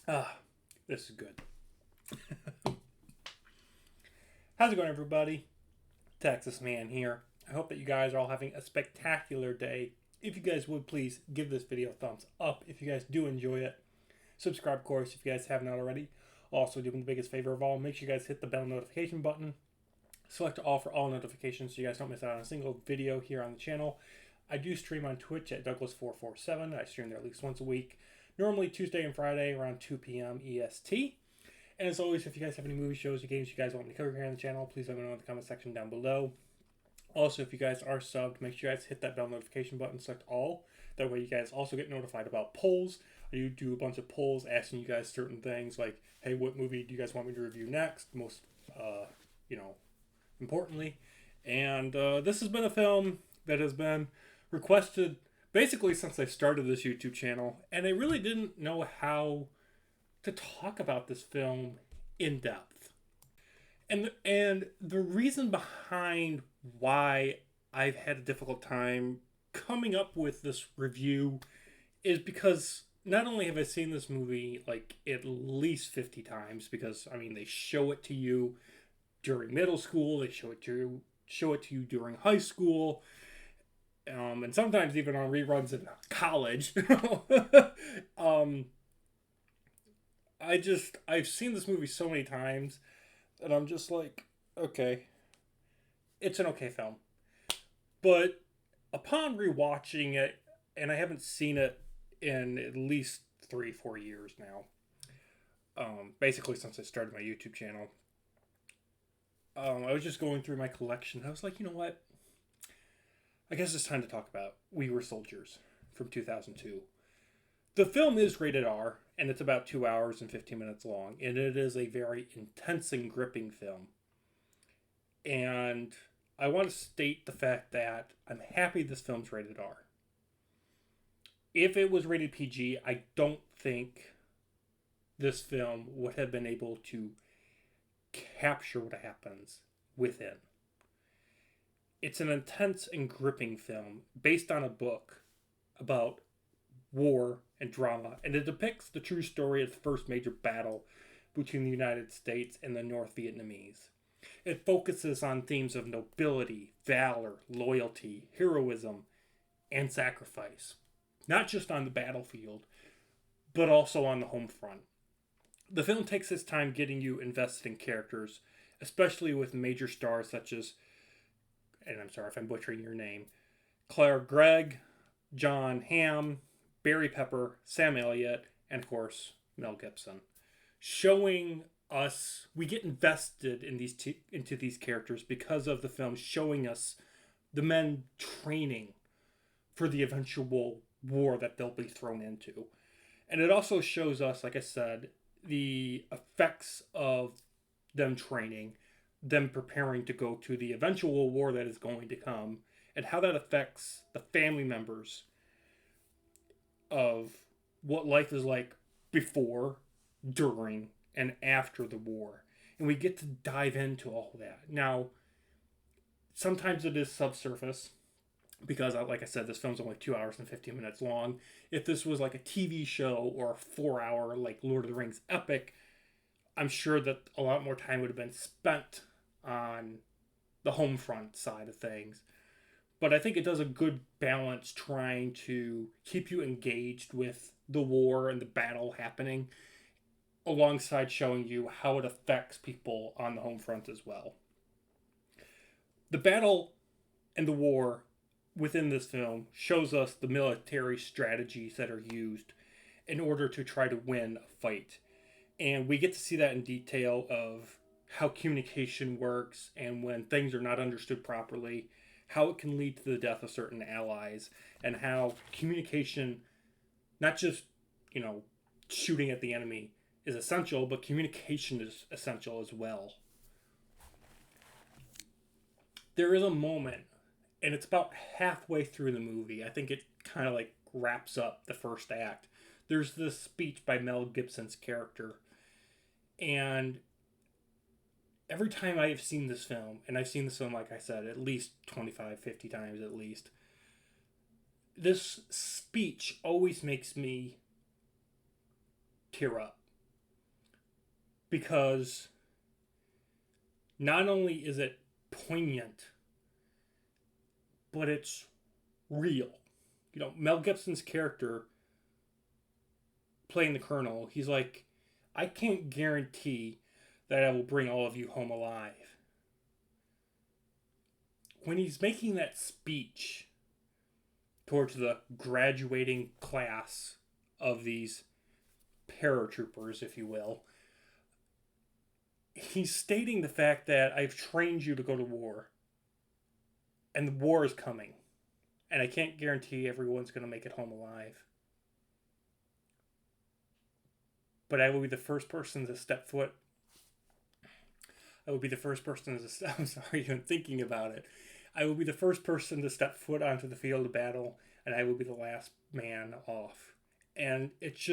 Ah, this is good. How's it going, everybody? Texas Man here. I hope that you guys are all having a spectacular day. If you guys would please give this video a thumbs up if you guys do enjoy it. Subscribe, of course, if you guys have not already. Also, doing the biggest favor of all, make sure you guys hit the bell notification button. Select all for all notifications so you guys don't miss out on a single video here on the channel. I do stream on Twitch at Douglas447. I stream there at least once a week. Normally Tuesday and Friday around 2 p.m. EST. And as always, if you guys have any movie shows or games you guys want me to cover here on the channel, please let me know in the comment section down below. Also, if you guys are subbed, make sure you guys hit that bell notification button, select all. That way you guys also get notified about polls. I do a bunch of polls asking you guys certain things like, hey, what movie do you guys want me to review next? Most, importantly. And this has been a film that has been requested basically since I started this YouTube channel. And I really didn't know how to talk about this film in depth. And the reason behind why I've had a difficult time coming up with this review is because not only have I seen this movie like at least 50 times, because I mean they show it to you during middle school, they show it to you during high school, and sometimes even on reruns in college. um, I've seen this movie so many times and I'm just like, okay, it's an okay film. But upon rewatching it, and I haven't seen it in at least 3-4 years now, basically since I started my YouTube channel, I was just going through my collection. I was like, you know what? I guess it's time to talk about We Were Soldiers from 2002. The film is rated R, and it's about 2 hours and 15 minutes long, and it is a very intense and gripping film. And I want to state the fact that I'm happy this film's rated R. If it was rated PG, I don't think this film would have been able to capture what happens within. It's an intense and gripping film based on a book about war and drama, and it depicts the true story of the first major battle between the United States and the North Vietnamese. It focuses on themes of nobility, valor, loyalty, heroism, and sacrifice, not just on the battlefield, but also on the home front. The film takes its time getting you invested in characters, especially with major stars such as, and I'm sorry if I'm butchering your name, Claire Gregg, John Hamm, Barry Pepper, Sam Elliott, and of course, Mel Gibson. Showing us, we get invested in into these characters because of the film showing us the men training for the eventual war that they'll be thrown into. And it also shows us, like I said, the effects of them training, them preparing to go to the eventual war that is going to come, and how that affects the family members of what life is like before, during, and after the war. And we get to dive into all that. Now, sometimes it is subsurface because, like I said, this film's only 2 hours and 15 minutes long. If this was like a TV show or a 4 hour, like Lord of the Rings epic, I'm sure that a lot more time would have been spent on the home front side of things. But I think it does a good balance trying to keep you engaged with the war and the battle happening alongside showing you how it affects people on the home front as well. The battle and the war within this film shows us the military strategies that are used in order to try to win a fight. And we get to see that in detail of how communication works and when things are not understood properly, how it can lead to the death of certain allies, and how communication, not just, shooting at the enemy is essential, but communication is essential as well. There is a moment, and it's about halfway through the movie. I think it kind of like wraps up the first act. There's this speech by Mel Gibson's character, and every time I have seen this film, and I've seen this film, like I said, at least 25, 50 times at least, this speech always makes me tear up. because not only is it poignant, but it's real. You know, Mel Gibson's character playing the Colonel, he's like, I can't guarantee that I will bring all of you home alive. When he's making that speech towards the graduating class of these paratroopers, if you will, he's stating the fact that I've trained you to go to war, and the war is coming, and I can't guarantee everyone's going to make it home alive. But I will be the first person to step foot. I will be the first person to step. I'm sorry, even thinking about it. I will be the first person to step foot onto the field of battle, and I will be the last man off. And it's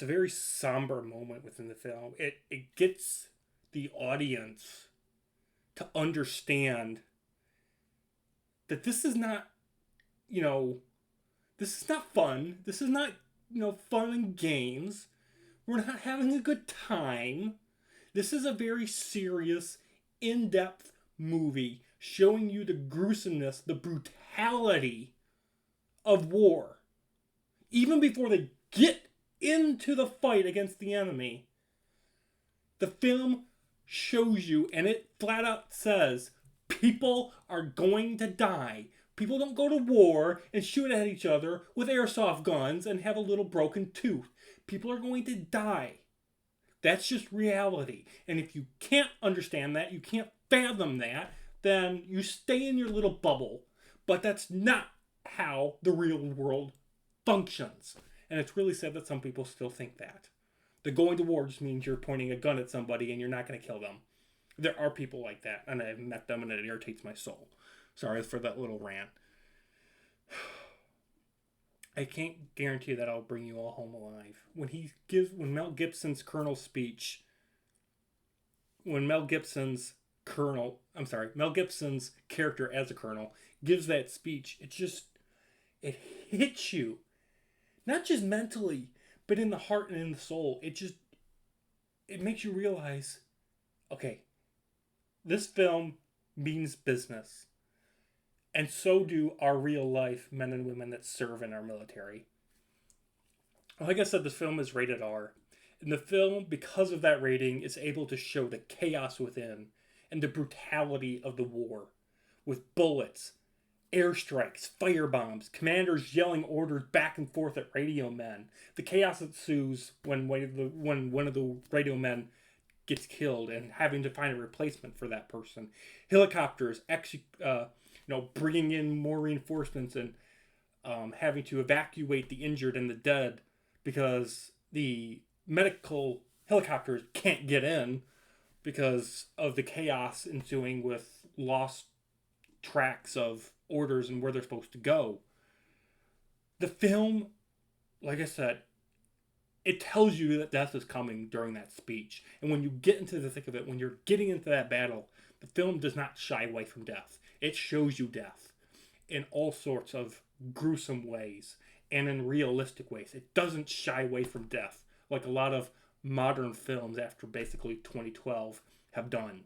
a very somber moment within the film. It gets the audience to understand that this is not, this is not fun. This is not, fun and games. We're not having a good time. This is a very serious, in-depth movie showing you the gruesomeness, the brutality of war. Even before they get into the fight against the enemy, the film shows you, and it flat out says, people are going to die. People don't go to war and shoot at each other with airsoft guns and have a little broken tooth. People are going to die. That's just reality. And if you can't understand that, you can't fathom that, then you stay in your little bubble. But that's not how the real world functions. And it's really sad that some people still think that. That going to war just means you're pointing a gun at somebody and you're not going to kill them. There are people like that, and I've met them, and it irritates my soul. Sorry for that little rant. I can't guarantee that I'll bring you all home alive. When Mel Gibson's Colonel speech, Mel Gibson's character as a colonel gives that speech, it hits you. Not just mentally, but in the heart and in the soul. It makes you realize, okay, this film means business. And so do our real life men and women that serve in our military. Like I said, this film is rated R. And the film, because of that rating, is able to show the chaos within and the brutality of the war. With bullets, airstrikes, firebombs, commanders yelling orders back and forth at radio men. The chaos ensues when one of the radio men gets killed and having to find a replacement for that person. Helicopters bringing in more reinforcements and having to evacuate the injured and the dead because the medical helicopters can't get in because of the chaos ensuing with lost tracks of orders and where they're supposed to go. The film, like I said, it tells you that death is coming during that speech. And when you get into the thick of it, when you're getting into that battle, the film does not shy away from death. It shows you death in all sorts of gruesome ways and in realistic ways. It doesn't shy away from death like a lot of modern films after basically 2012 have done,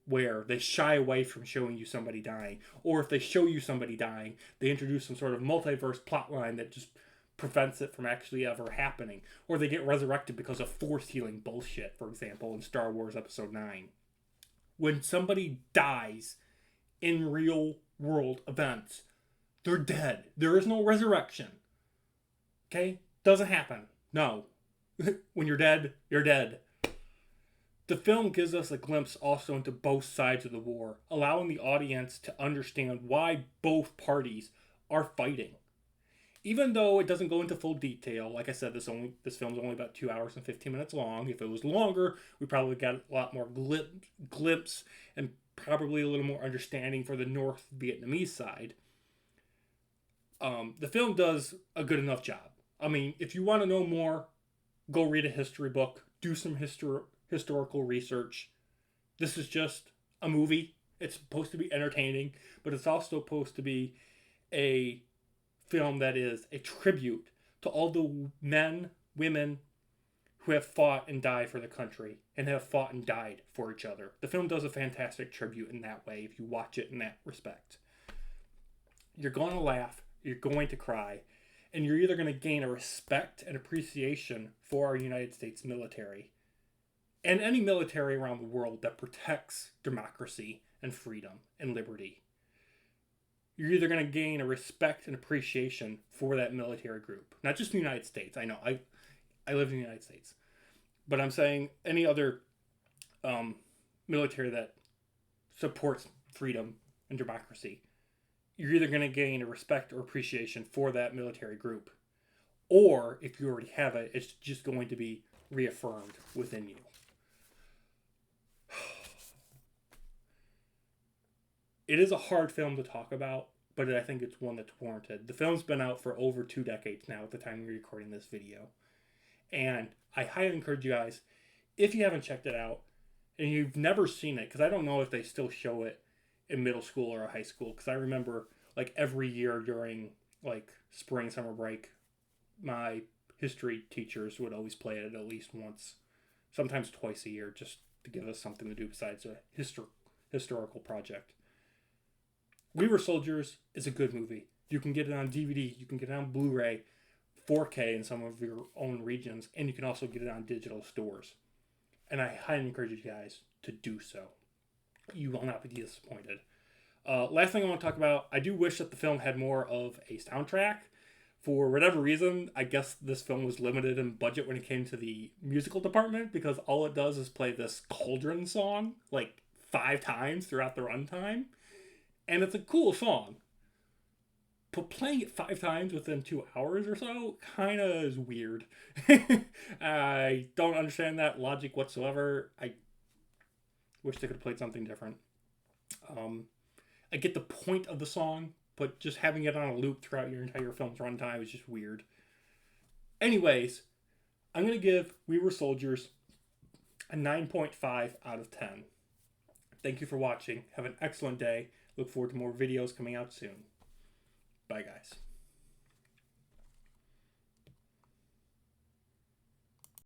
where they shy away from showing you somebody dying. Or if they show you somebody dying, they introduce some sort of multiverse plotline that just prevents it from actually ever happening. Or they get resurrected because of force healing bullshit, for example, in Star Wars Episode 9. When somebody dies in real world events, they're dead. There is no resurrection. Okay? Doesn't happen. No. When you're dead, you're dead. The film gives us a glimpse also into both sides of the war, allowing the audience to understand why both parties are fighting. Even though it doesn't go into full detail, like I said, this film's only about 2 hours and 15 minutes long. If it was longer, we probably got a lot more glimpse and probably a little more understanding for the North Vietnamese side. The film does a good enough job. I mean, if you want to know more, go read a history book, do some historical research. This is just a movie. It's supposed to be entertaining, but it's also supposed to be a film that is a tribute to all the men, women who have fought and died for the country and have fought and died for each other. The film does a fantastic tribute in that way if you watch it in that respect. You're going to laugh, you're going to cry, and you're either going to gain a respect and appreciation for our United States military and any military around the world that protects democracy and freedom and liberty. You're either going to gain a respect and appreciation for that military group. Not just the United States. I know, I live in the United States. But I'm saying any other military that supports freedom and democracy. You're either going to gain a respect or appreciation for that military group. Or, if you already have it, it's just going to be reaffirmed within you. It is a hard film to talk about, but I think it's one that's warranted. The film's been out for over 2 decades now at the time we're recording this video. And I highly encourage you guys, if you haven't checked it out, and you've never seen it, because I don't know if they still show it in middle school or high school, because I remember, like, every year during, like, spring, summer break, my history teachers would always play it at least once, sometimes twice a year, just to give us something to do besides a historical project. We Were Soldiers is a good movie. You can get it on DVD, you can get it on Blu-ray, 4K in some of your own regions, and you can also get it on digital stores. And I highly encourage you guys to do so. You will not be disappointed. Last thing I want to talk about, I do wish that the film had more of a soundtrack. For whatever reason, I guess this film was limited in budget when it came to the musical department, because all it does is play this Cauldron song like 5 times throughout the runtime. And it's a cool song. But playing it 5 times within 2 hours or so kind of is weird. I don't understand that logic whatsoever. I wish they could have played something different. I get the point of the song, but just having it on a loop throughout your entire film's runtime is just weird. Anyways, I'm going to give We Were Soldiers a 9.5 out of 10. Thank you for watching. Have an excellent day. Look forward to more videos coming out soon. Bye, guys.